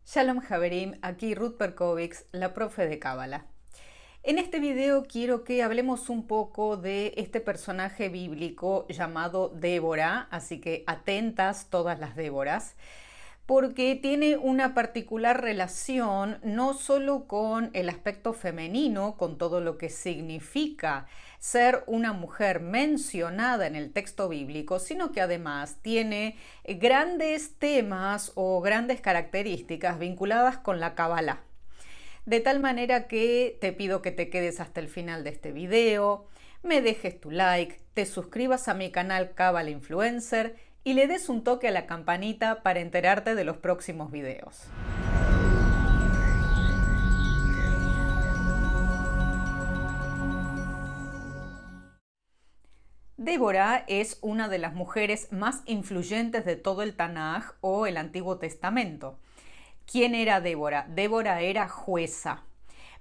Shalom Haverim, aquí Ruth Perkovics, la profe de Cábala. En este video quiero que hablemos un poco de este personaje bíblico llamado Débora, así que atentas todas las Déboras, porque tiene una particular relación no solo con el aspecto femenino, con todo lo que significa ser una mujer mencionada en el texto bíblico, sino que además tiene grandes temas o grandes características vinculadas con la Kabbalah. De tal manera que te pido que te quedes hasta el final de este video, me dejes tu like, te suscribas a mi canal Cábala Influencer y le des un toque a la campanita para enterarte de los próximos videos. Débora es una de las mujeres más influyentes de todo el Tanaj o el Antiguo Testamento. ¿Quién era Débora? Débora era jueza.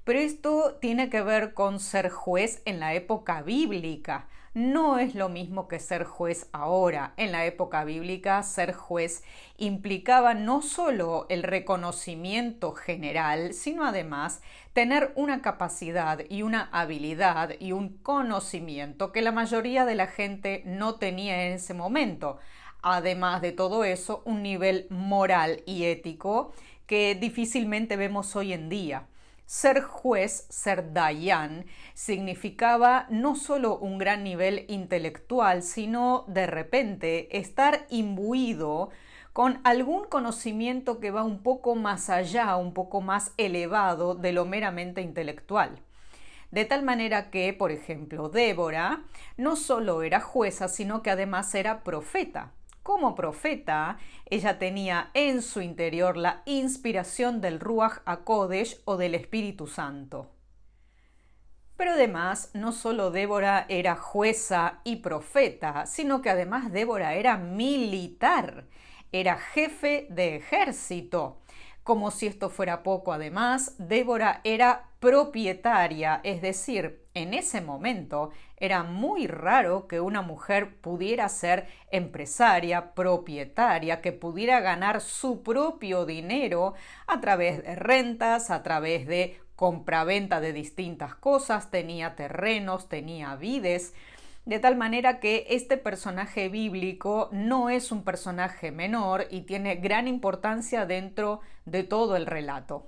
Pero esto tiene que ver con ser juez en la época bíblica. No es lo mismo que ser juez ahora. En la época bíblica, ser juez implicaba no solo el reconocimiento general, sino además tener una capacidad y una habilidad y un conocimiento que la mayoría de la gente no tenía en ese momento. Además de todo eso, un nivel moral y ético que difícilmente vemos hoy en día. Ser juez, ser dayan, significaba no solo un gran nivel intelectual, sino de repente estar imbuido con algún conocimiento que va un poco más allá, un poco más elevado de lo meramente intelectual. De tal manera que, por ejemplo, Débora no solo era jueza, sino que además era profeta. Como profeta, ella tenía en su interior la inspiración del Ruach HaKodesh o del Espíritu Santo. Pero además, no solo Débora era jueza y profeta, sino que además Débora era militar, era jefe de ejército. Como si esto fuera poco, además, Débora era propietaria, es decir, en ese momento era muy raro que una mujer pudiera ser empresaria, propietaria, que pudiera ganar su propio dinero a través de rentas, a través de compraventa de distintas cosas, tenía terrenos, tenía vides. De tal manera que este personaje bíblico no es un personaje menor y tiene gran importancia dentro de todo el relato.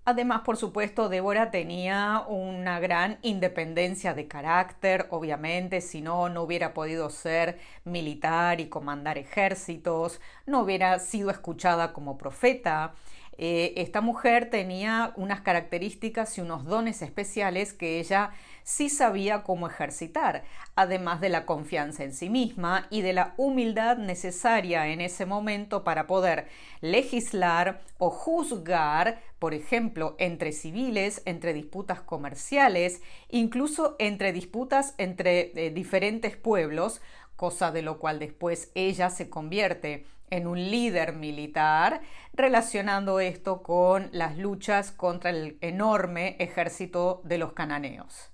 Además, por supuesto, Débora tenía una gran independencia de carácter, obviamente, si no, no hubiera podido ser militar y comandar ejércitos, no hubiera sido escuchada como profeta. Esta mujer tenía unas características y unos dones especiales que ella sí sabía cómo ejercitar, además de la confianza en sí misma y de la humildad necesaria en ese momento para poder legislar o juzgar, por ejemplo, entre civiles, entre disputas comerciales, incluso entre disputas entre diferentes pueblos, cosa de lo cual después ella se convierte en un líder militar, relacionando esto con las luchas contra el enorme ejército de los cananeos.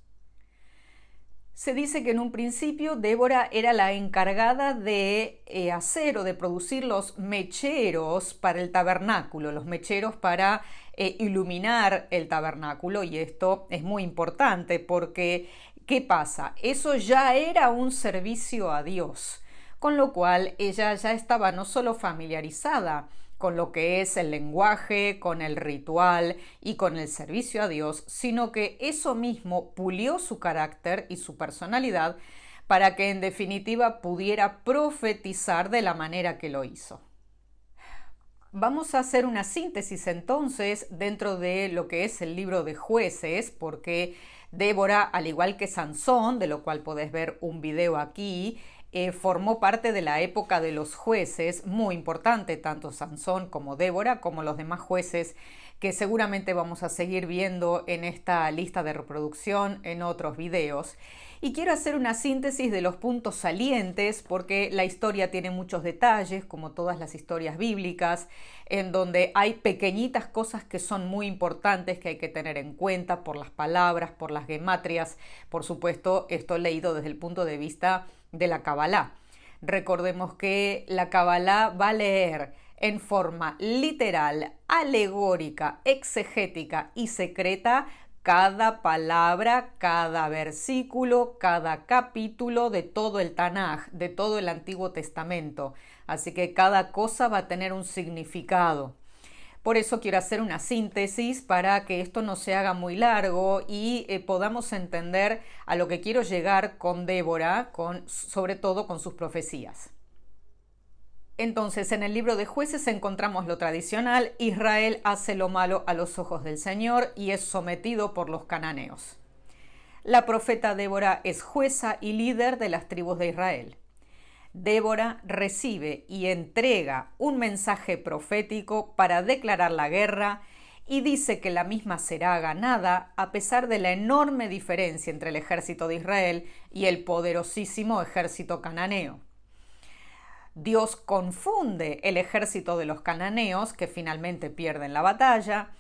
Se dice que en un principio Débora era la encargada de hacer o de producir los mecheros para el tabernáculo, los mecheros para iluminar el tabernáculo, y esto es muy importante porque ¿qué pasa? Eso ya era un servicio a Dios, con lo cual ella ya estaba no solo familiarizada con lo que es el lenguaje, con el ritual y con el servicio a Dios, sino que eso mismo pulió su carácter y su personalidad para que en definitiva pudiera profetizar de la manera que lo hizo. Vamos a hacer una síntesis entonces dentro de lo que es el libro de Jueces, porque Débora, al igual que Sansón, de lo cual podés ver un video aquí, formó parte de la época de los jueces, muy importante, tanto Sansón como Débora, como los demás jueces que seguramente vamos a seguir viendo en esta lista de reproducción en otros videos. Y quiero hacer una síntesis de los puntos salientes porque la historia tiene muchos detalles, como todas las historias bíblicas, en donde hay pequeñitas cosas que son muy importantes que hay que tener en cuenta por las palabras, por las gematrias. Por supuesto, esto leído desde el punto de vista de la Kabbalah. Recordemos que la Kabbalah va a leer en forma literal, alegórica, exegética y secreta cada palabra, cada versículo, cada capítulo de todo el Tanaj, de todo el Antiguo Testamento. Así que cada cosa va a tener un significado. Por eso quiero hacer una síntesis para que esto no se haga muy largo y podamos entender a lo que quiero llegar con Débora, sobre todo con sus profecías. Entonces, en el libro de Jueces encontramos lo tradicional: Israel hace lo malo a los ojos del Señor y es sometido por los cananeos. La profeta Débora es jueza y líder de las tribus de Israel. Débora recibe y entrega un mensaje profético para declarar la guerra y dice que la misma será ganada a pesar de la enorme diferencia entre el ejército de Israel y el poderosísimo ejército cananeo. Dios confunde el ejército de los cananeos, que finalmente pierden la batalla.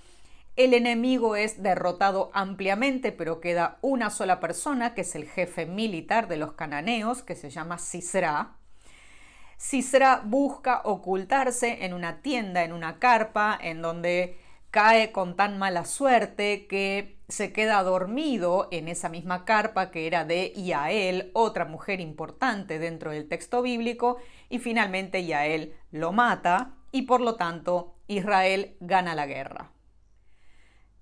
El enemigo es derrotado ampliamente, pero queda una sola persona, que es el jefe militar de los cananeos, que se llama Sisra. Sisra busca ocultarse en una tienda, en una carpa, en donde cae con tan mala suerte que se queda dormido en esa misma carpa, que era de Yael, otra mujer importante dentro del texto bíblico, y finalmente Yael lo mata y por lo tanto Israel gana la guerra.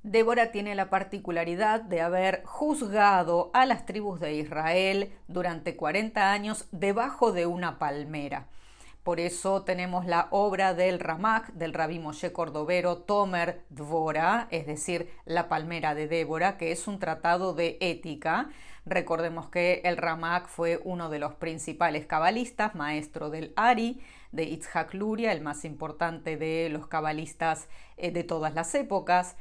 Débora tiene la particularidad de haber juzgado a las tribus de Israel durante 40 años debajo de una palmera. Por eso tenemos la obra del Ramak, del Rabí Moshe Cordovero, Tomer Dvora, es decir, la palmera de Débora, que es un tratado de ética. Recordemos que el Ramak fue uno de los principales cabalistas, maestro del Ari, de Itzhak Luria, el más importante de los cabalistas de todas las épocas.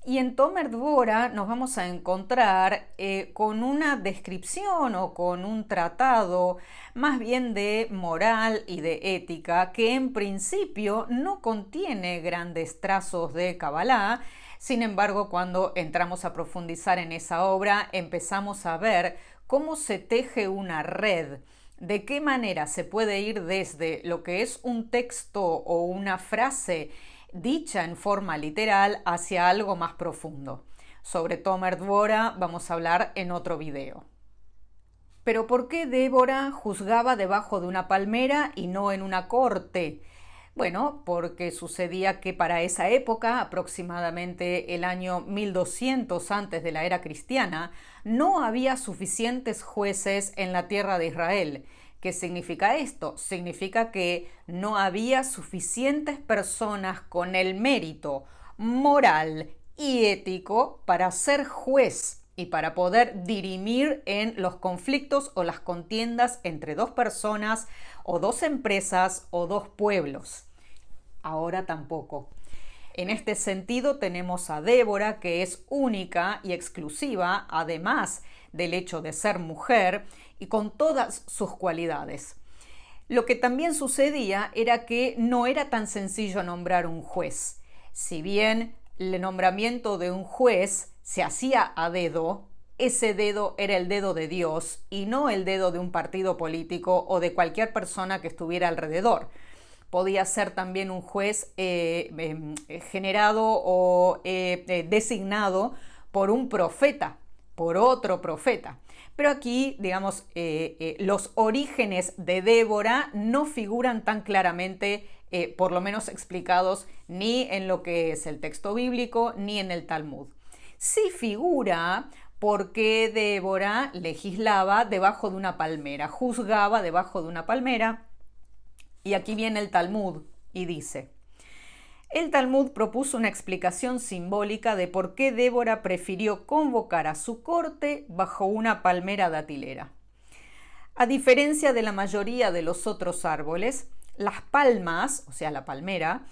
Y en Tomer Dvora nos vamos a encontrar con una descripción o con un tratado más bien de moral y de ética, que en principio no contiene grandes trazos de Kabbalah. Sin embargo, cuando entramos a profundizar en esa obra, empezamos a ver cómo se teje una red, de qué manera se puede ir desde lo que es un texto o una frase dicha en forma literal hacia algo más profundo. Sobre Tomer Dvora vamos a hablar en otro video. Pero ¿por qué Débora juzgaba debajo de una palmera y no en una corte? Bueno, porque sucedía que para esa época, aproximadamente el año 1200 antes de la era cristiana, no había suficientes jueces en la tierra de Israel. ¿Qué significa esto? Significa que no había suficientes personas con el mérito moral y ético para ser juez y para poder dirimir en los conflictos o las contiendas entre dos personas o dos empresas o dos pueblos. Ahora tampoco. En este sentido tenemos a Débora, que es única y exclusiva, además del hecho de ser mujer, y con todas sus cualidades. Lo que también sucedía era que no era tan sencillo nombrar un juez. Si bien el nombramiento de un juez se hacía a dedo, ese dedo era el dedo de Dios y no el dedo de un partido político o de cualquier persona que estuviera alrededor. Podía ser también un juez generado o designado por un profeta, por otro profeta. Pero aquí, digamos, los orígenes de Débora no figuran tan claramente, por lo menos explicados, ni en lo que es el texto bíblico, ni en el Talmud. Sí figura porque Débora legislaba debajo de una palmera, juzgaba debajo de una palmera. Y aquí viene el Talmud y dice: el Talmud propuso una explicación simbólica de por qué Débora prefirió convocar a su corte bajo una palmera datilera. A diferencia de la mayoría de los otros árboles, las palmas, o sea, la palmera,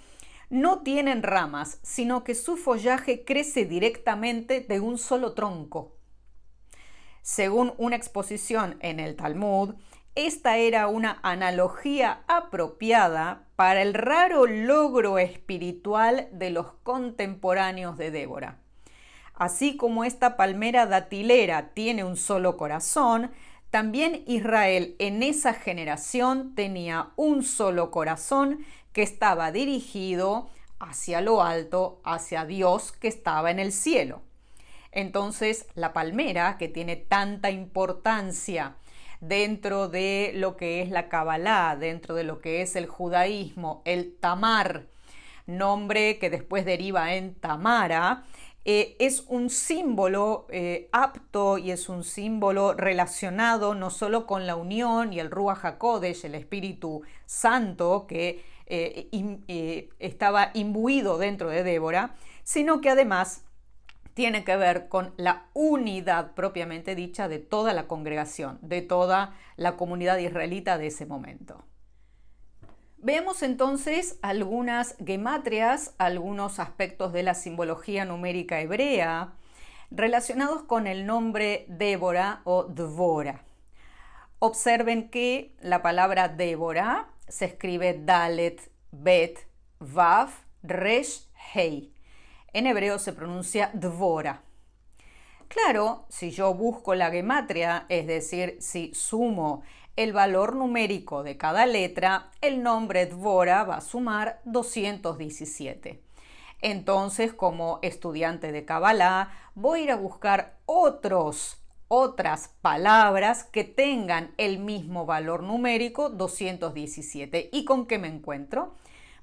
no tienen ramas, sino que su follaje crece directamente de un solo tronco. Según una exposición en el Talmud, esta era una analogía apropiada para el raro logro espiritual de los contemporáneos de Débora. Así como esta palmera datilera tiene un solo corazón, También Israel en esa generación tenía un solo corazón que estaba dirigido hacia lo alto, hacia Dios que estaba en el cielo. Entonces, la palmera, que tiene tanta importancia dentro de lo que es la Kabbalah, dentro de lo que es el judaísmo, el tamar, nombre que después deriva en Tamara, es un símbolo apto y es un símbolo relacionado no solo con la unión y el Ruach HaKodesh, el Espíritu Santo que estaba imbuido dentro de Débora, sino que además tiene que ver con la unidad propiamente dicha de toda la congregación, de toda la comunidad israelita de ese momento. Veamos entonces algunas gematrias, algunos aspectos de la simbología numérica hebrea relacionados con el nombre Débora o Dvora. Observen que la palabra Débora se escribe Dalet, Bet, Vav, Resh, Hei. En hebreo se pronuncia Dvora. Claro, si yo busco la gematria, es decir, si sumo el valor numérico de cada letra, el nombre Dvora va a sumar 217. Entonces, como estudiante de Kabbalah, voy a ir a buscar otras palabras que tengan el mismo valor numérico 217. ¿Y con qué me encuentro?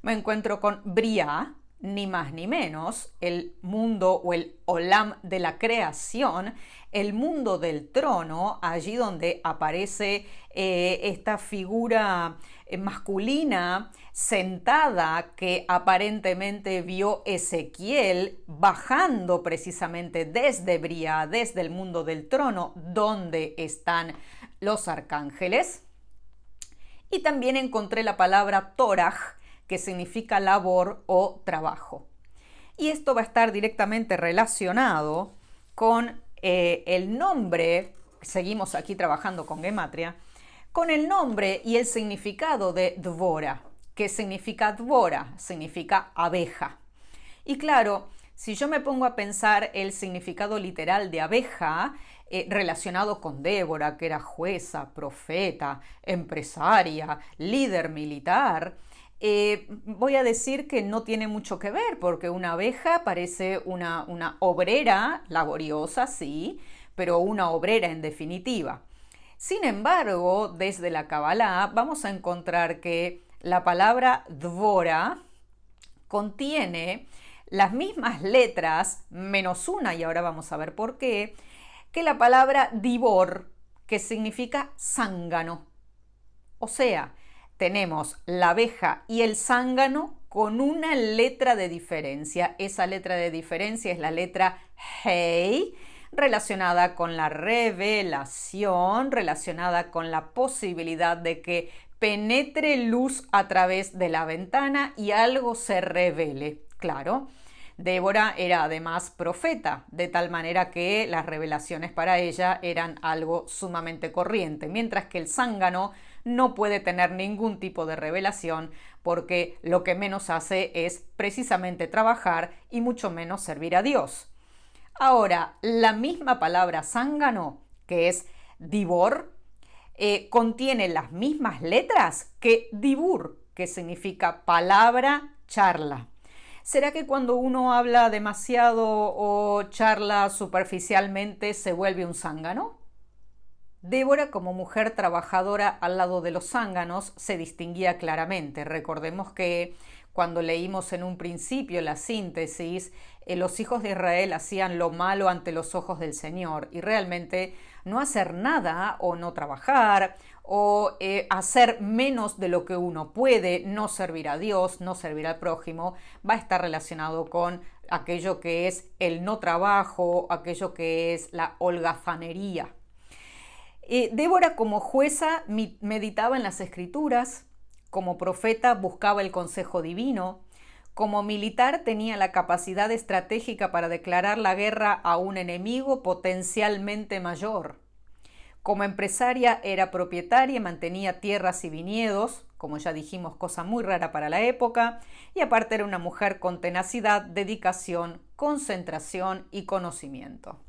Me encuentro con Briá, ni más ni menos, el mundo o el olam de la creación, el mundo del trono, allí donde aparece esta figura masculina sentada que aparentemente vio Ezequiel bajando precisamente desde Briá, desde el mundo del trono, donde están los arcángeles. Y también encontré la palabra Torah, que significa labor o trabajo. Y esto va a estar directamente relacionado con el nombre, seguimos aquí trabajando con gematria, con el nombre y el significado de Dvora. ¿Qué significa Dvora? Significa abeja. Y claro, si yo me pongo a pensar el significado literal de abeja, relacionado con Débora, que era jueza, profeta, empresaria, líder militar, voy a decir que no tiene mucho que ver, porque una abeja parece una obrera laboriosa, sí, pero una obrera en definitiva. Sin embargo, desde la Kabbalah vamos a encontrar que la palabra Dvora contiene las mismas letras, menos una, y ahora vamos a ver por qué, que la palabra Dibor, que significa zángano. O sea, tenemos la abeja y el zángano con una letra de diferencia. Esa letra de diferencia es la letra Hei, relacionada con la revelación, relacionada con la posibilidad de que penetre luz a través de la ventana y algo se revele. Claro, Débora era además profeta, de tal manera que las revelaciones para ella eran algo sumamente corriente, mientras que el zángano no puede tener ningún tipo de revelación porque lo que menos hace es precisamente trabajar y mucho menos servir a Dios. Ahora, la misma palabra zángano, que es dibor, contiene las mismas letras que dibur, que significa palabra, charla. ¿Será que cuando uno habla demasiado o charla superficialmente se vuelve un zángano? Débora, como mujer trabajadora al lado de los zánganos, se distinguía claramente. Recordemos que cuando leímos en un principio la síntesis, los hijos de Israel hacían lo malo ante los ojos del Señor, y realmente no hacer nada o no trabajar o hacer menos de lo que uno puede, no servir a Dios, no servir al prójimo, va a estar relacionado con aquello que es el no trabajo, aquello que es la holgazanería. Débora, como jueza, meditaba en las escrituras, como profeta buscaba el consejo divino, como militar tenía la capacidad estratégica para declarar la guerra a un enemigo potencialmente mayor. Como empresaria era propietaria y mantenía tierras y viñedos, como ya dijimos, cosa muy rara para la época, y aparte era una mujer con tenacidad, dedicación, concentración y conocimiento.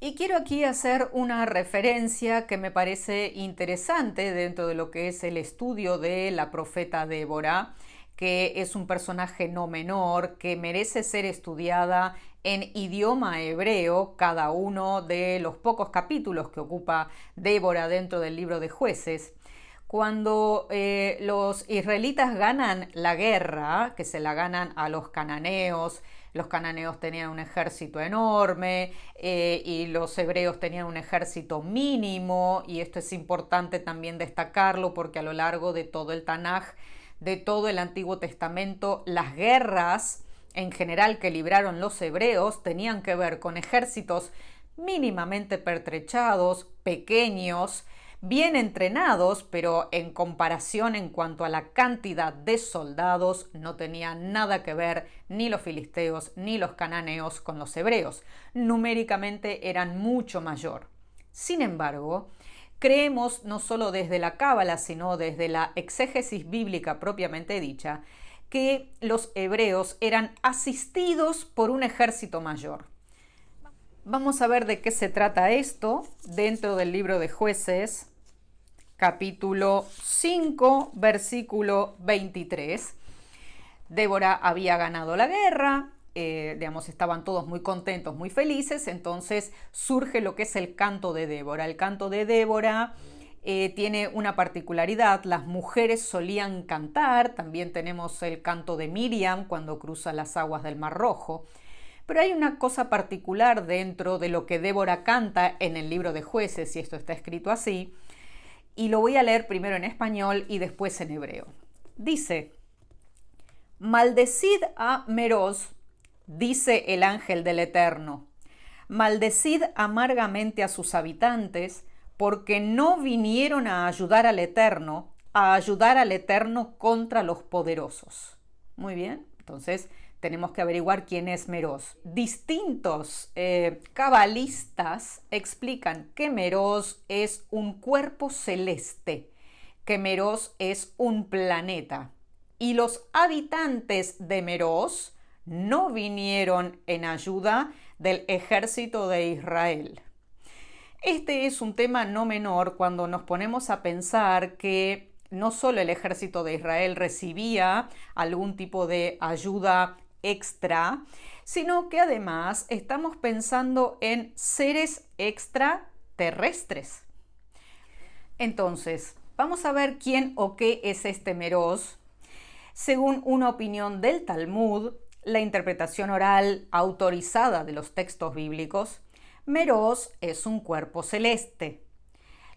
Y quiero aquí hacer una referencia que me parece interesante dentro de lo que es el estudio de la profeta Débora, que es un personaje no menor, que merece ser estudiada en idioma hebreo, cada uno de los pocos capítulos que ocupa Débora dentro del libro de Jueces. Cuando los israelitas ganan la guerra, que se la ganan a los cananeos tenían un ejército enorme y los hebreos tenían un ejército mínimo, y esto es importante también destacarlo porque a lo largo de todo el Tanaj, de todo el Antiguo Testamento, las guerras en general que libraron los hebreos tenían que ver con ejércitos mínimamente pertrechados, pequeños, bien entrenados, pero en comparación en cuanto a la cantidad de soldados no tenían nada que ver ni los filisteos ni los cananeos con los hebreos. Numéricamente eran mucho mayor. Sin embargo, creemos no solo desde la Cábala, sino desde la exégesis bíblica propiamente dicha, que los hebreos eran asistidos por un ejército mayor. Vamos a ver de qué se trata esto dentro del libro de Jueces, capítulo 5, versículo 23. Débora había ganado la guerra, estaban todos muy contentos, muy felices, entonces surge lo que es el canto de Débora. El canto de Débora tiene una particularidad: las mujeres solían cantar, también tenemos el canto de Miriam cuando cruza las aguas del Mar Rojo, pero hay una cosa particular dentro de lo que Débora canta en el libro de Jueces, y esto está escrito así, y lo voy a leer primero en español y después en hebreo. Dice: maldecid a Meroz, dice el ángel del Eterno, maldecid amargamente a sus habitantes, porque no vinieron a ayudar al Eterno contra los poderosos. Muy bien, entonces tenemos que averiguar quién es Meroz. Distintos cabalistas explican que Meroz es un cuerpo celeste, que Meroz es un planeta, y los habitantes de Meroz no vinieron en ayuda del ejército de Israel. Este es un tema no menor cuando nos ponemos a pensar que no solo el ejército de Israel recibía algún tipo de ayuda extra, sino que además estamos pensando en seres extraterrestres. Entonces, vamos a ver quién o qué es este Meroz. Según una opinión del Talmud, la interpretación oral autorizada de los textos bíblicos, Meroz es un cuerpo celeste.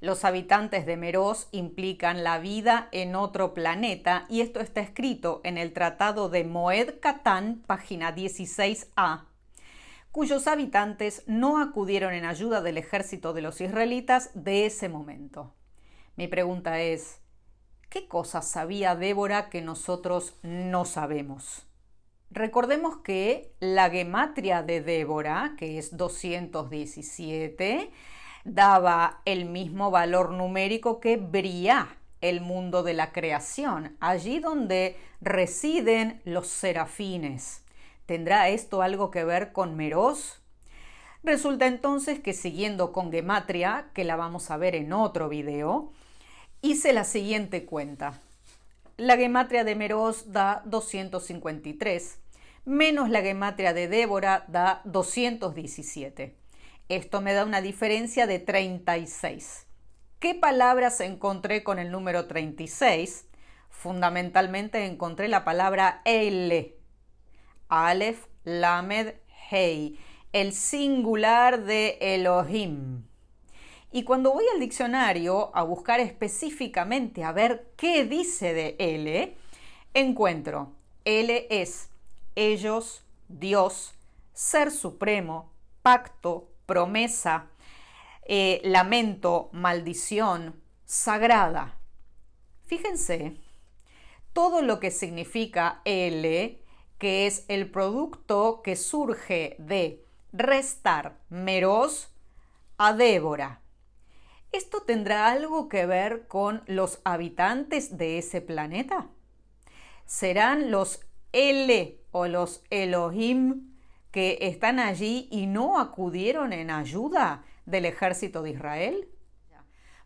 Los habitantes de Meroz implican la vida en otro planeta, y esto está escrito en el Tratado de Moed Katán, página 16a, cuyos habitantes no acudieron en ayuda del ejército de los israelitas de ese momento. Mi pregunta es: ¿qué cosas sabía Débora que nosotros no sabemos? Recordemos que la gematria de Débora, que es 217, daba el mismo valor numérico que Briá, el mundo de la creación, allí donde residen los serafines. ¿Tendrá esto algo que ver con Meroz? Resulta entonces que, siguiendo con gematria, que la vamos a ver en otro video, hice la siguiente cuenta. La gematria de Meroz da 253, menos la gematria de Débora da 217. Esto me da una diferencia de 36. ¿Qué palabras encontré con el número 36? Fundamentalmente encontré la palabra El, Aleph, Lamed, Hei, el singular de Elohim. Y cuando voy al diccionario a buscar específicamente a ver qué dice de L, encuentro: L es ellos, Dios, ser supremo, pacto, promesa, lamento, maldición, sagrada. Fíjense, todo lo que significa L, que es el producto que surge de restar Meroz a Débora. ¿Esto tendrá algo que ver con los habitantes de ese planeta? ¿Serán los L o los Elohim que están allí y no acudieron en ayuda del ejército de Israel?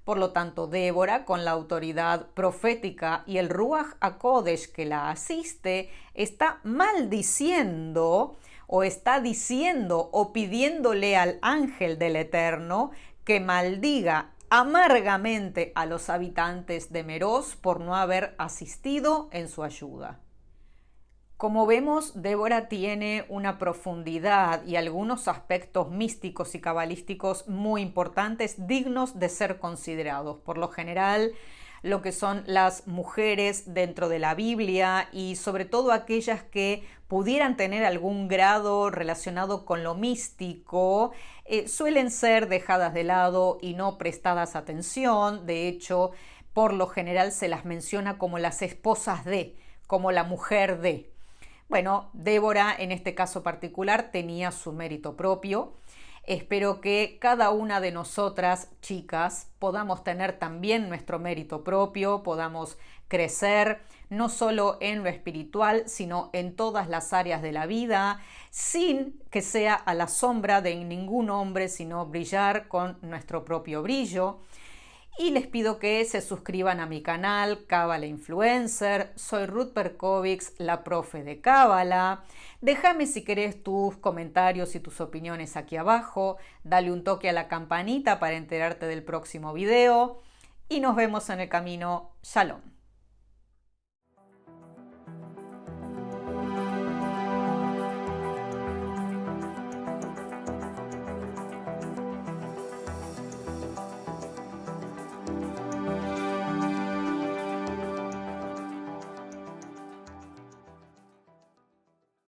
Por lo tanto, Débora, con la autoridad profética y el Ruach HaKodesh que la asiste, está maldiciendo o está diciendo o pidiéndole al ángel del Eterno que maldiga amargamente a los habitantes de Meroz por no haber asistido en su ayuda. Como vemos, Débora tiene una profundidad y algunos aspectos místicos y cabalísticos muy importantes, dignos de ser considerados. Por lo general, lo que son las mujeres dentro de la Biblia y sobre todo aquellas que pudieran tener algún grado relacionado con lo místico, suelen ser dejadas de lado y no prestadas atención. De hecho, por lo general se las menciona como las esposas de, como la mujer de. Bueno, Débora en este caso particular tenía su mérito propio. Espero que cada una de nosotras, chicas, podamos tener también nuestro mérito propio, podamos crecer no solo en lo espiritual, sino en todas las áreas de la vida, sin que sea a la sombra de ningún hombre, sino brillar con nuestro propio brillo. Y les pido que se suscriban a mi canal Cábala Influencer. Soy Ruth Perkovics, la profe de Cábala. Déjame si querés tus comentarios y tus opiniones aquí abajo. Dale un toque a la campanita para enterarte del próximo video. Y nos vemos en el camino. Shalom.